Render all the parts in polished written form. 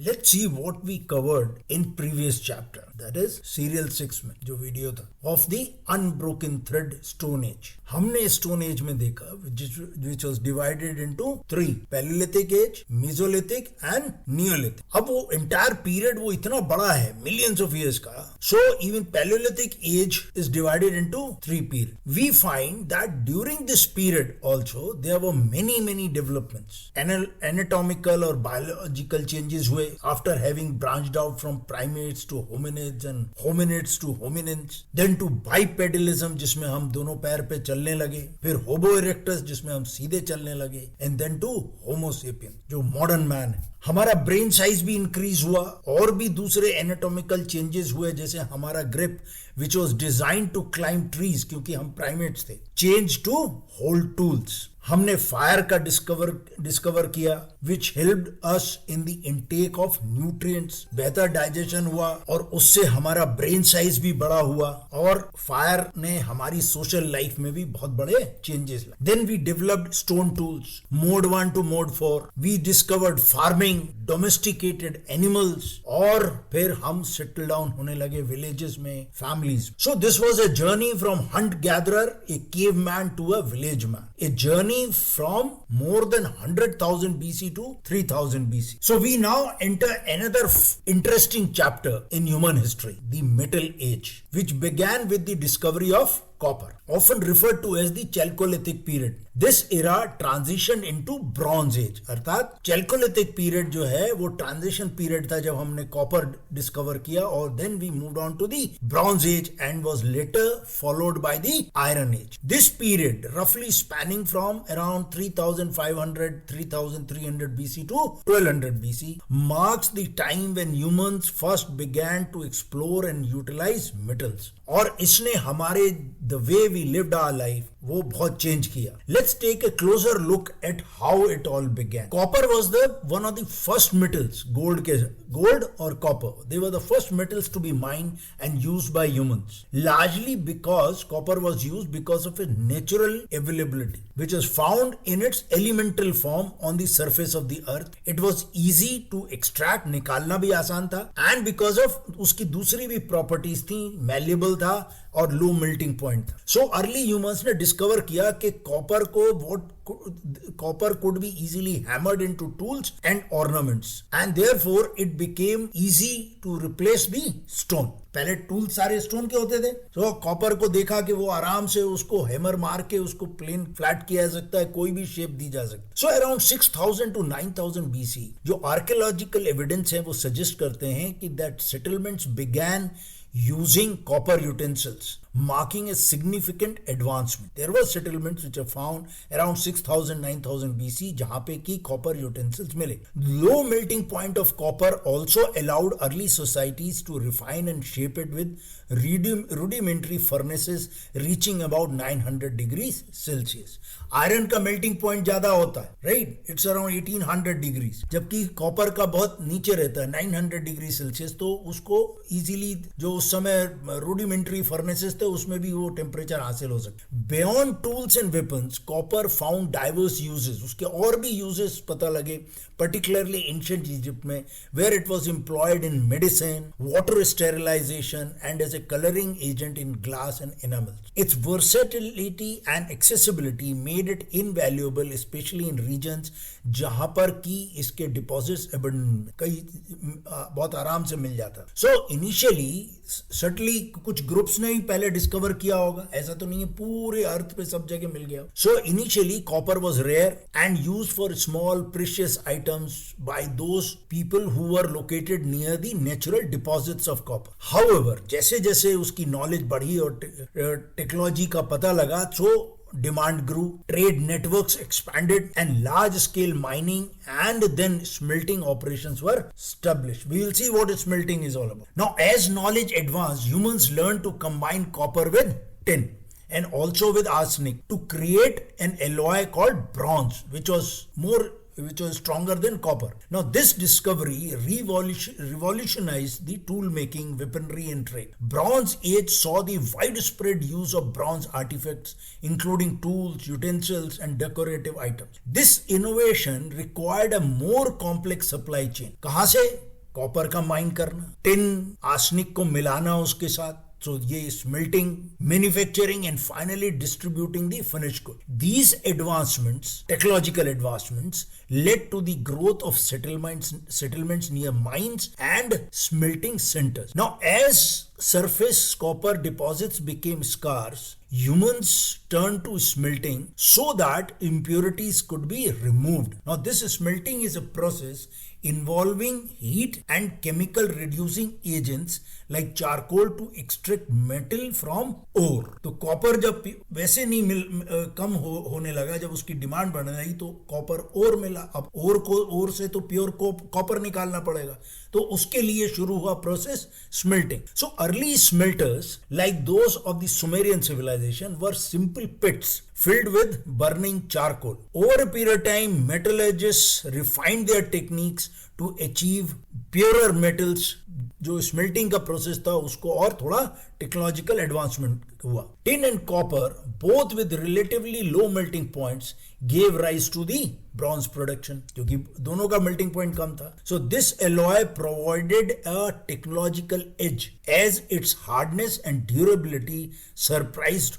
Let's see what we covered in previous chapter, that is serial 6 में जो video था of the unbroken thread stone age. हमने stone age में देखा which was divided into 3 Paleolithic age, Mesolithic and Neolithic. अब वो entire period वो इतना बड़ा है millions of years का, so even Paleolithic age is divided into 3 periods. We find that during this period also there were many developments, anatomical or biological changes हुए after having branched out from primates to hominids and hominids to hominins, then to bipedalism जिसमें हम दोनों पैर पे चलने लगे, फिर होमो erectus जिसमें हम सीधे चलने लगे, and then to homo sapien जो मॉडर्न मैन है. हमारा ब्रेन साइज भी इंक्रीज हुआ और भी दूसरे एनाटॉमिकल चेंजेस हुए, जैसे हमारा grip which was design to climb trees क्योंकि हम प्राइमेट्स थे, चेंज टू होल्ड टूल्स. हमने फायर का डिस्कवर किया which helped us in the intake of nutrients. बेहतर डाइजेशन हुआ और उससे हमारा ब्रेन साइज भी बड़ा हुआ और फायर ने हमारी सोशल लाइफ में भी बहुत बड़े चेंजेस लाए. Then we developed stone tools, mode 1 to mode 4. We discovered farming, domesticated animals और फिर हम सेटल डाउन होने लगे विलेजेस में, families. So this was a journey from hunt gatherer, a cave man to a village man, a journey from more than 100,000 BC to 3000 BC. So we now enter another interesting chapter in human history, the Metal Age, which began with the discovery of copper, often referred to as the Chalcolithic period. This era transitioned into Bronze Age. अर्थात Chalcolithic period जो है वो transition period था जब हमने copper discover किया, और then we moved on to the Bronze Age and was later followed by the Iron Age. This period, roughly spanning from around 3300 BC to 1200 BC, marks the time when humans first began to explore and utilize metals. और इसने हमारे the way we lived our life वो बहुत change किया. Let's take a closer look at how it all began. Copper was the one of the first metals. Gold or copper, they were the first metals to be mined and used by humans. Largely because copper was used because of its natural availability, which was found in its elemental form on the surface of the earth. It was easy to extract, निकालना भी आसान था, and because of उसकी दूसरी भी properties थी, malleable था और लो मेल्टिंग पॉइंट था. सो अर्ली ह्यूमंस ने डिस्कवर किया कि copper could be easily hammered into tools and ornaments, and therefore it became easy to replace the stone. पहले टूल सारे स्टोन के होते थे, तो कॉपर को देखा कि वो आराम से उसको हैमर मार के उसको प्लेन फ्लैट किया जा सकता है, कोई भी शेप दी जा सकती है. सो अराउंड 6000 to 9000 BC जो आर्कियोलॉजिकल एविडेंस है वो सजेस्ट करते हैं कि that settlements began using copper utensils, marking a significant advancement. There were settlements which are found around 6000-9000 BC जहां पे की copper utensils मिले. Low melting point of copper also allowed early societies to refine and shape it with rudimentary furnaces reaching about 900 degrees Celsius. Iron का melting point ज्यादा होता है, right, it's around 1800 degrees, जबकि copper का बहुत नीचे रहता है 900 डिग्री सेल्सियस. तो उसको इजीली जो उस समय रूडिमेंट्री फर्नेसेस थे उसमें भी वो टेम्परेचर हासिल हो सकता. Beyond tools and weapons copper found diverse uses. उसके और भी यूजेस पता लगे, particularly ancient Egypt में, where it was employed in medicine, water sterilization and as a coloring agent in glass and enamels. Its versatility and accessibility made it invaluable, especially in regions जहां पर की इसके deposits कई बहुत आराम से मिल जाता. सो इनिशियली सर्टनली कुछ ग्रुप्स ने ही पहले डिस्कवर किया होगा, ऐसा तो नहीं है पूरे अर्थ पे सब जगह मिल गया. So initially copper was rare and used for small precious items by those people who were located near the natural deposits of copper. However जैसे जैसे उसकी नॉलेज बढ़ी और टेक्नोलॉजी का पता लगा, सो demand grew, trade networks expanded, and large-scale mining and then smelting operations were established. We will see what smelting is all about. Now, as knowledge advanced, humans learned to combine copper with tin and also with arsenic to create an alloy called bronze, which was stronger than copper. Now, this discovery revolutionized the tool making, weaponry and trade. Bronze Age saw the widespread use of bronze artifacts, including tools, utensils and decorative items. This innovation required a more complex supply chain. कहाँ से copper का mine करना, tin arsenic को मिलाना उसके साथ, so ये smelting, manufacturing and finally distributing the finished good. These advancements, technological advancements, led to the growth of settlements near mines and smelting centers. Now as surface copper deposits became scarce, humans turned to smelting so that impurities could be removed. Now this smelting is a process involving heat and chemical reducing agents like charcoal to extract metal from ore. तो copper जब वैसे नहीं कम होने लगा, जब उसकी demand बढ़ने लगी तो कॉपर ओर मिला। अब ओर से तो प्योर कॉपर निकालना पड़ेगा, तो उसके लिए शुरू हुआ process smelting. So early smelters like those of the Sumerian civilisation were simple pits filled with burning charcoal. Over a period of time, metallurgists refined their techniques to achieve purer metals. जो smelting का process था उसको और थोड़ा technological advancement हुआ। Tin and copper both with relatively low melting points gave rise to the bronze production, क्योंकि दोनों का मेल्टिंग पॉइंट कम था। So this alloy provided a technological edge as its hardness and durability surpassed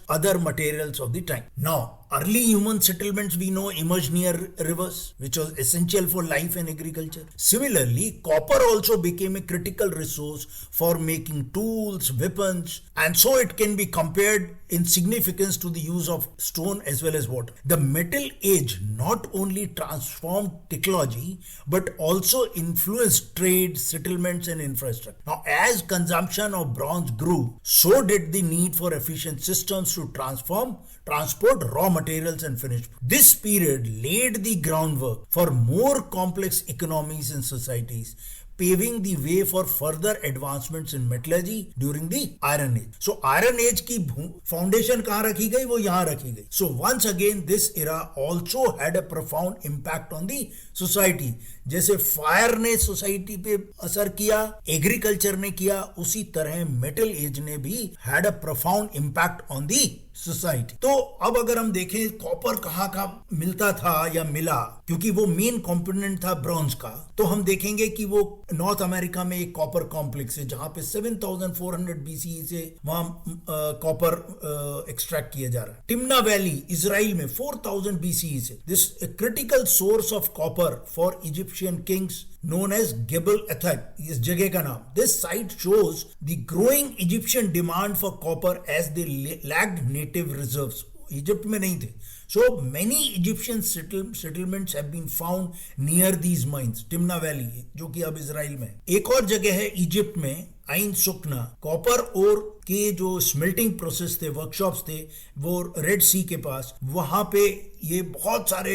other materials of the time. Now early human settlements we know emerged near rivers, which was essential for life and agriculture. Similarly, copper also became a critical resource for making tools, weapons, and so it can be compared in significance to the use of stone as well as water. The metal age not only transformed technology but also influenced trade, settlements, and infrastructure. Now, as consumption of bronze grew, so did the need for efficient systems to transport raw materials and finished. This period laid the groundwork for more complex economies and societies, paving the way for further advancements in metallurgy during the Iron Age. So Iron Age की foundation कहाँ रखी गई? वो यहाँ रखी गई. So once again this era also had a profound impact on the society. जैसे fire ने सोसाइटी पे असर किया, एग्रीकल्चर ने किया, उसी तरह मेटल एज ने भी had a profound impact on the society. तो अब अगर हम देखें कॉपर कहाँ का मिलता था या मिला, क्योंकि वो मेन कंपोनेंट था ब्रॉन्ज का, तो हम देखेंगे कि वो नॉर्थ अमेरिका में एक कॉपर कॉम्प्लेक्स है जहां पे 7400 बीसीई से वहां कॉपर एक्सट्रैक्ट किया जा रहा है. टिम्ना वैली इजराइल में 4000 बीसीई से this critical source of copper for Egyptian Kings known as Gebel Ethag, इस जगह का नाम. This site shows the growing Egyptian demand for copper as they lacked native reserves. Egypt में नहीं थे. So many Egyptian settlements have been found near these mines. Timna valley जो कि अब इजराइल में. एक और जगह है इजिप्ट में आइन सुकना. कॉपर और के जो स्मेल्टिंग प्रोसेस थे, वर्कशॉप्स थे, वो रेड सी के पास, वहां पे ये बहुत सारे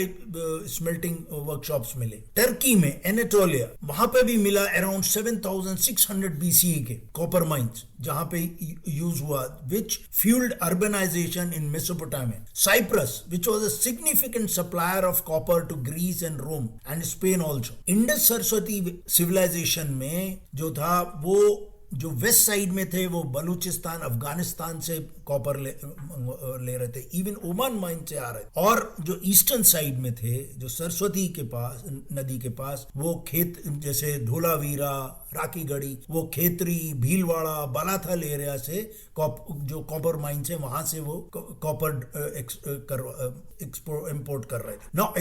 स्मेल्टिंग वर्कशॉप्स मिले. टर्की में एनाटोलिया, वहां पे भी मिला अराउंड 7600 बीसीई के कॉपर माइंस जहां पे यूज हुआ, which fuelled urbanisation in Mesopotamia. Cyprus which was a significant supplier of copper to Greece and Rome and Spain also. Indus Saraswati civilization में जो था, वो जो वेस्ट साइड में थे वो बलूचिस्तान, अफगानिस्तान से कॉपर ले रहे थे, इवन ओमान माइन से आ रहे. और जो ईस्टर्न साइड में थे, जो सरस्वती के पास, नदी के पास, वो खेत जैसे धोलावीरा, राकीगढ़ी, वो खेतरी, भीलवाड़ा, बालाथल एरिया से जो कॉपर माइंस है वहां से वो कॉपर इंपोर्ट कर रहे थे. Now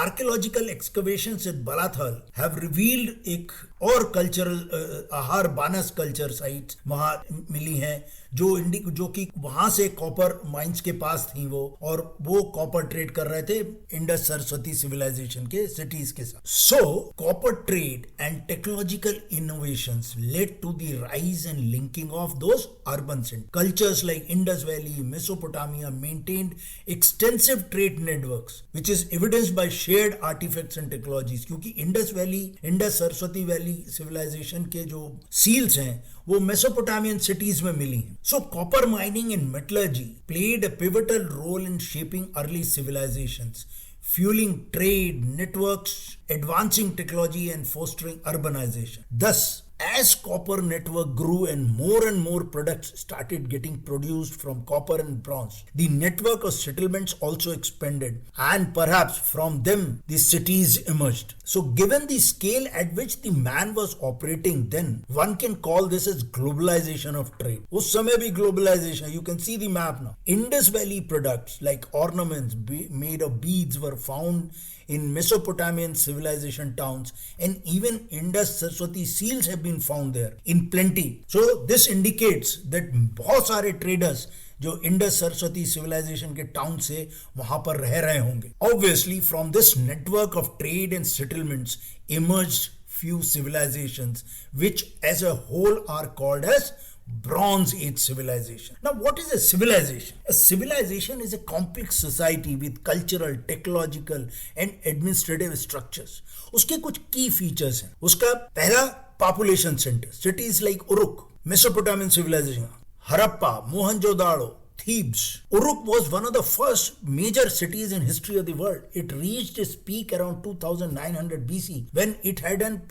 archaeological excavations at Balathal have revealed एक और कल्चरल आहार बानस कल्चर साइट्स वहां मिली हैं जो कि वहां से कॉपर माइंस के पास थी वो, और वो कॉपर ट्रेड कर रहे थे इंडस सरस्वती सिविलाइजेशन के सिटीज के साथ. सो copper trade and technological innovations led to the rise and linking of those urban centers. Cultures like Indus Valley, Mesopotamia maintained extensive trade networks, which is evidenced by shared artifacts and technologies. क्योंकि Indus Saraswati valley civilisation के जो seals हैं वो Mesopotamian cities में मिली हैं. So copper mining and metallurgy played a pivotal role in shaping early civilizations, fueling trade networks, advancing technology and fostering urbanization. Thus, As copper network grew and more products started getting produced from copper and bronze, the network of settlements also expanded, and perhaps from them the cities emerged. So given the scale at which the man was operating then, one can call this as globalization of trade. उस समय भी globalization, you can see the map now. Indus Valley products like ornaments made of beads were found in Mesopotamian civilization towns, and even Indus Saraswati seals have been found there in plenty. So this indicates that बहुत सारे traders जो Indus Saraswati civilisation के town से वहां पर रह रहे होंगे. Obviously, from this network of trade and settlements emerged few civilizations, which as a whole are called as Bronze Age civilization. Now, what is a civilization? A civilization is a complex society with cultural, technological and administrative structures. उसके कुछ key features हैं. उसका पहला population center, cities like Uruk, Mesopotamian civilization, Harappa, Mohenjo-daro, Thebes. Uruk was one of the first major cities in history of the world. It reached its peak around 2900 BC when it had an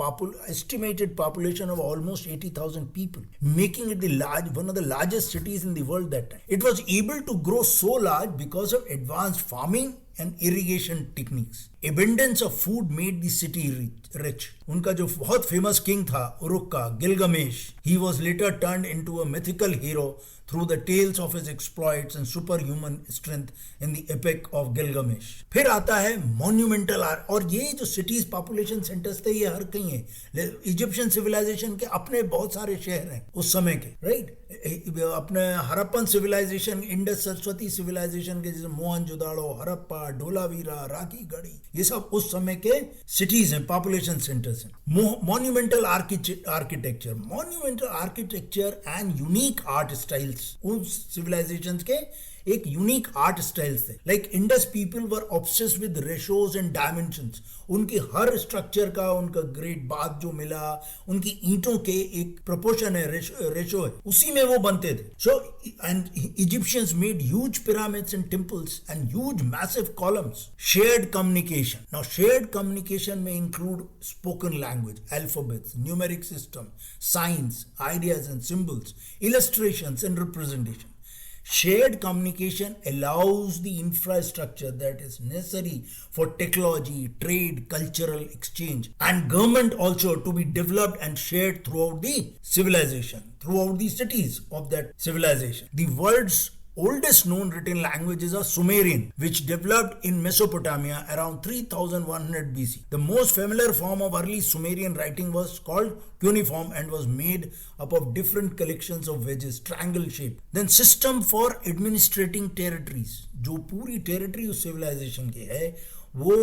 estimated population of almost 80,000 people, making it one of the largest cities in the world that time. It was able to grow so large because of advanced farming and irrigation techniques. Abundance of food made the city rich. उनका जो बहुत famous king था Uruk का, Gilgamesh, he was later turned into a mythical hero through the tales of his exploits and superhuman strength in the epic of Gilgamesh. फिर आता है monumental art, और ये जो cities population centers थे ये हर कहीं है. Egyptian civilization के अपने बहुत सारे शहर हैं उस समय के, right? अपने Harappan civilization, Indus Saraswati civilization के जैसे मोहनजोदाड़ो, हरप्पा, ढोलावीरा, राखीगढ़ी, ये सब उस समय के cities हैं, population centers हैं. Monumental architecture and unique art styles, उस civilizations के एक यूनिक आर्ट स्टाइल्स थे. Like Indus people were obsessed with ratios and dimensions. उनकी हर स्ट्रक्चर का उनका ग्रेट बात जो मिला, उनकी ईंटों के एक प्रोपोर्शन है, रेशो है, उसी में वो बनते थे. So and Egyptians made huge pyramids and temples and huge massive columns. Shared communication. Now shared communication में include spoken language, alphabets, numeric system, science, ideas and symbols, illustrations and representation. Shared communication allows the infrastructure that is necessary for technology, trade, cultural exchange, and government also to be developed and shared throughout the civilization, throughout the cities of that civilization. The world's oldest known written languages are Sumerian, which developed in Mesopotamia around 3100 BC. The most familiar form of early Sumerian writing was called cuneiform and was made up of different collections of wedges, triangle shape. Then system for administrating territories. जो पूरी territory उस civilization की है, वो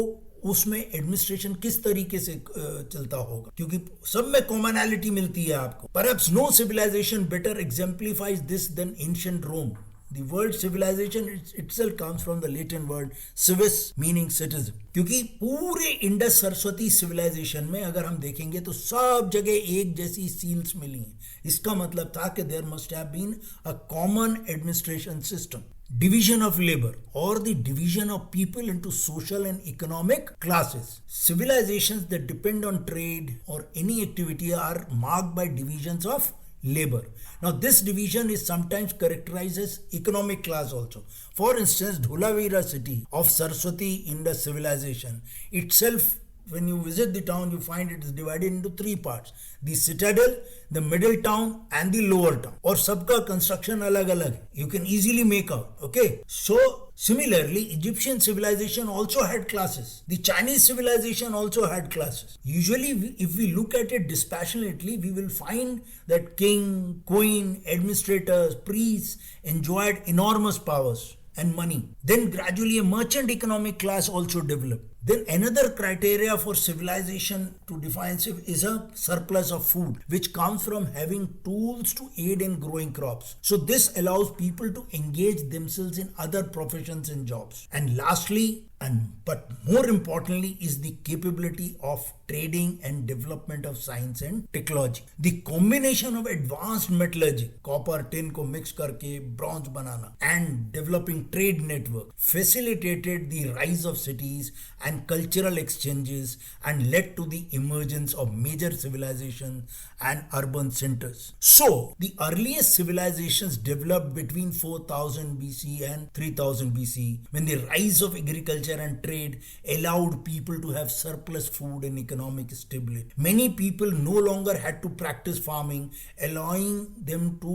उसमें administration किस तरीके से चलता होगा, क्योंकि सब में कॉमनैलिटी मिलती है आपको. Perhaps no civilization better exemplifies this than ancient Rome. The word civilization itself comes from the Latin word civis, meaning citizen. क्योंकि पूरे इंडस सरस्वती सिविलाइजेशन में अगर हम देखेंगे तो सब जगह एक जैसी सील्स मिली हैं. इसका मतलब था कि there must have been a common administration system. Division of labor or the division of people into social and economic classes. Civilizations that depend on trade or any activity are marked by divisions of labor. Now this division is sometimes characterized as economic class also. For instance, Dholavira city of Saraswati Indus civilization itself, when you visit the town, you find it is divided into three parts: the citadel, the middle town and the lower town. और सबका construction अलग अलग है. You can easily make out. Okay. So similarly, Egyptian civilization also had classes. The Chinese civilization also had classes. Usually, if we look at it dispassionately, we will find that king, queen, administrators, priests enjoyed enormous powers and money. Then gradually a merchant economic class also developed. Then another criteria for civilization to define is a surplus of food, which comes from having tools to aid in growing crops. So this allows people to engage themselves in other professions and jobs. And lastly, but more importantly, is the capability of trading and development of science and technology. The combination of advanced metallurgy, copper, tin को mix करके bronze banana, and developing trade network facilitated the rise of cities and cultural exchanges and led to the emergence of major civilizations and urban centers. So, the earliest civilizations developed between 4000 BC and 3000 BC when the rise of agriculture and trade allowed people to have surplus food and economic stability. Many people no longer had to practice farming, allowing them to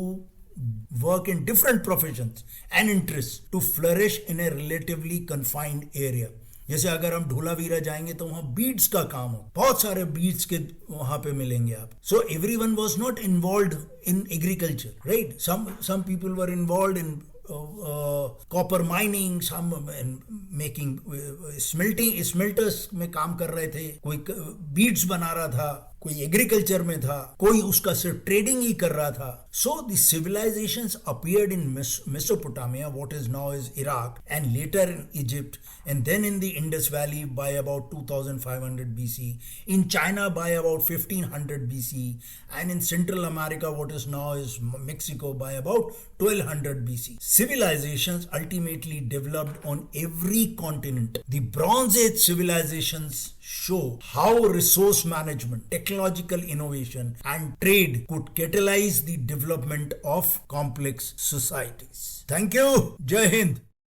work in different professions and interests to flourish in a relatively confined area. जैसे अगर हम ढोलावीरा जाएंगे तो वहां beads का काम हो, बहुत सारे बीड्स के वहां पे मिलेंगे आप. So everyone was not involved in agriculture, right? some people were involved in copper mining, some making smelters में काम कर रहे थे, कोई बीड्स बना रहा था, कोई एग्रीकल्चर में था, कोई उसका सिर्फ ट्रेडिंग ही कर रहा था. So the civilizations appeared in Mesopotamia, what is now is Iraq, and later in Egypt, and then in the Indus Valley by about 2500 BC, in China by about 1500 BC, and in Central America, what is now is Mexico, by about 1200 BC. Civilizations ultimately developed on every continent. The Bronze Age civilizations show how resource management, technological innovation, and trade could catalyze the development of complex societies. Thank you. Jai Hind.